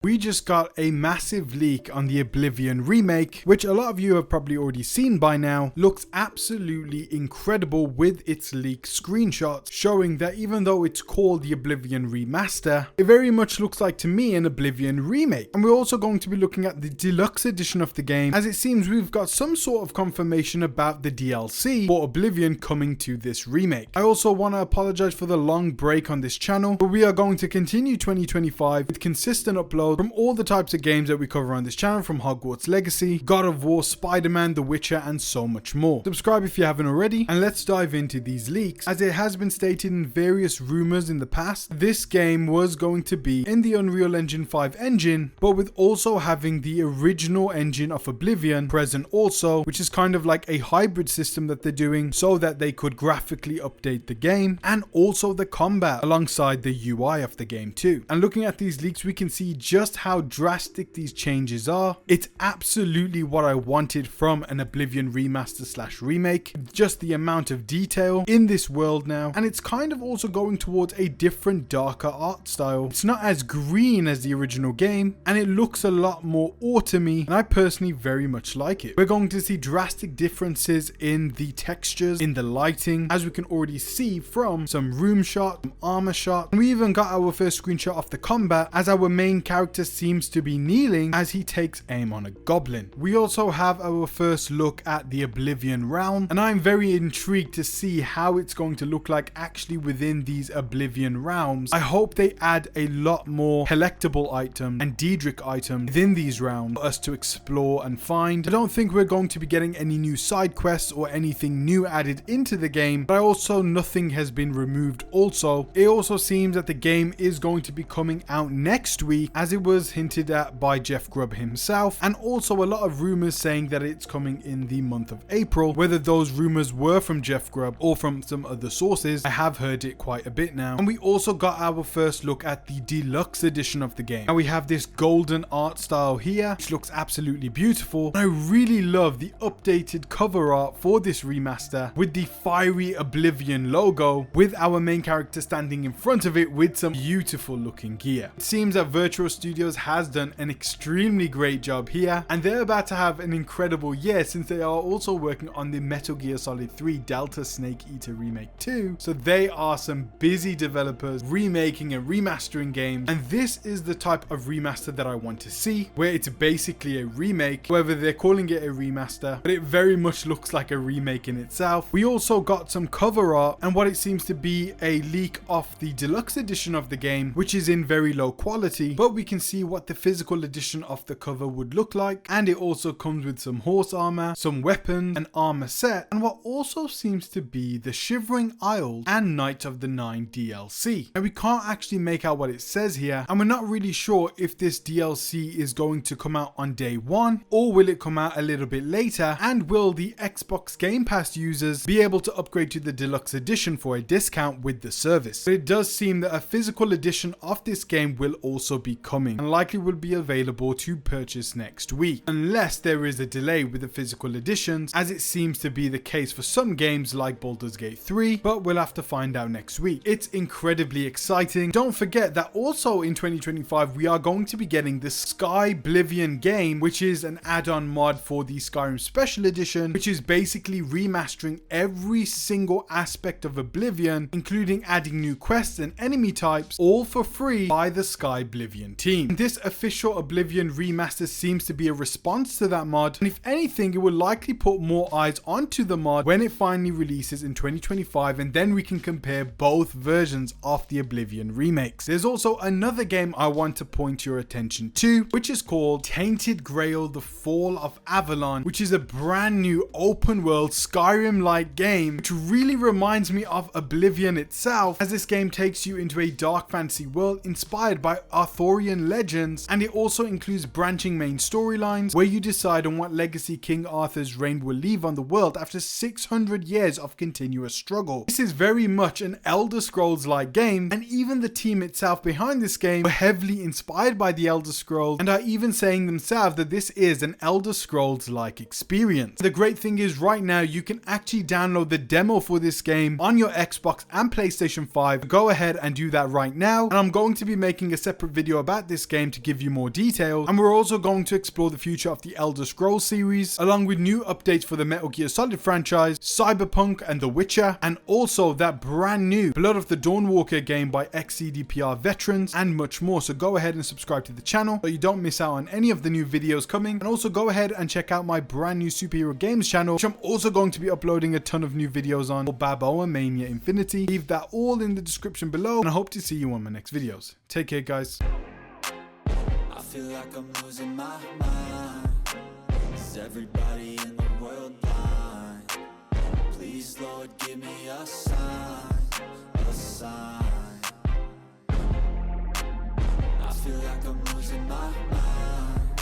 We just got a massive leak on the Oblivion remake, which a lot of you have probably already seen by now. Looks absolutely incredible with its leaked screenshots, showing that even though it's called the Oblivion Remaster, it very much looks like to me an Oblivion remake. And we're also going to be looking at the deluxe edition of the game, as it seems we've got some sort of confirmation about the DLC for Oblivion coming to this remake. I also want to apologize for the long break on this channel, but we are going to continue 2025 with consistent uploads from all the types of games that we cover on this channel, from Hogwarts Legacy, God of War, Spider-Man, The Witcher, and so much more. Subscribe if you haven't already, and let's dive into these leaks. As it has been stated in various rumors in the past, this game was going to be in the Unreal Engine 5 engine, but with also having the original engine of Oblivion present also, which is kind of like a hybrid system that they're doing so that they could graphically update the game and also the combat alongside the UI of the game too. And looking at these leaks, we can see just how drastic these changes are. It's absolutely what I wanted from an Oblivion remaster / remake. Just the amount of detail in this world now, and it's kind of also going towards a different, darker art style. It's not as green as the original game, and it looks a lot more autumny, and I personally very much like it. We're going to see drastic differences in the textures, in the lighting, as we can already see from some room shots, some armor shots, and we even got our first screenshot of the combat, as our main character seems to be kneeling as he takes aim on a goblin. We also have our first look at the Oblivion realm, and I'm very intrigued to see how it's going to look like actually within these Oblivion realms. I hope they add a lot more collectible items and Daedric items within these realms for us to explore and find. I don't think we're going to be getting any new side quests or anything new added into the game, but also nothing has been removed also. It also seems that the game is going to be coming out next week, as it was hinted at by Jeff Grubb himself, and also a lot of rumors saying that it's coming in the month of April. Whether those rumors were from Jeff Grubb or from some other sources, I have heard it quite a bit now. And we also got our first look at the deluxe edition of the game. Now we have this golden art style here, which looks absolutely beautiful. And I really love the updated cover art for this remaster with the fiery Oblivion logo, with our main character standing in front of it with some beautiful looking gear. It seems that Virtual Studios has done an extremely great job here, and they're about to have an incredible year since they are also working on the Metal Gear Solid 3 Delta Snake Eater Remake 2. So they are some busy developers remaking and remastering games, and this is the type of remaster that I want to see, where it's basically a remake, whether they're calling it a remaster, but it very much looks like a remake in itself. We also got some cover art and what it seems to be a leak of the deluxe edition of the game, which is in very low quality, but we can see what the physical edition of the cover would look like, and it also comes with some horse armor, some weapons, an armor set, and what also seems to be the Shivering Isles and Night of the Nine DLC. And we can't actually make out what it says here, and we're not really sure if this DLC is going to come out on day one, or will it come out a little bit later, and will the Xbox Game Pass users be able to upgrade to the deluxe edition for a discount with the service. But it does seem that a physical edition of this game will also be coming, and likely will be available to purchase next week, unless there is a delay with the physical editions, as it seems to be the case for some games like Baldur's Gate 3, but we'll have to find out next week. It's incredibly exciting. Don't forget that also in 2025 we are going to be getting the Skyblivion game, which is an add-on mod for the Skyrim Special Edition, which is basically remastering every single aspect of Oblivion, including adding new quests and enemy types, all for free by the Skyblivion team. And this official Oblivion remaster seems to be a response to that mod, and if anything, it will likely put more eyes onto the mod when it finally releases in 2025, and then we can compare both versions of the Oblivion remakes. There's also another game I want to point your attention to, which is called Tainted Grail: The Fall of Avalon, which is a brand new open world Skyrim-like game, which really reminds me of Oblivion itself, as this game takes you into a dark fantasy world inspired by Arthurian legends, and it also includes branching main storylines where you decide on what legacy King Arthur's reign will leave on the world after 600 years of continuous struggle. This is very much an Elder Scrolls-like game, and even the team itself behind this game were heavily inspired by the Elder Scrolls, and are even saying themselves that this is an Elder Scrolls-like experience. The great thing is right now you can actually download the demo for this game on your Xbox and PlayStation 5. Go ahead and do that right now, and I'm going to be making a separate video about this game to give you more details, and we're also going to explore the future of the Elder Scrolls series, along with new updates for the Metal Gear Solid franchise, Cyberpunk and The Witcher, and also that brand new Blood of the Dawnwalker game by ex-CDPR veterans, and much more. So go ahead and subscribe to the channel so you don't miss out on any of the new videos coming, and also go ahead and check out my brand new superhero games channel, which I'm also going to be uploading a ton of new videos on, for BalboaMania Infinity. Leave that all in the description below, and I hope to see you on my next videos. Take care, guys. I feel like I'm losing my mind. Is everybody in the world blind? Please, Lord, give me a sign, a sign. I feel like I'm losing my mind.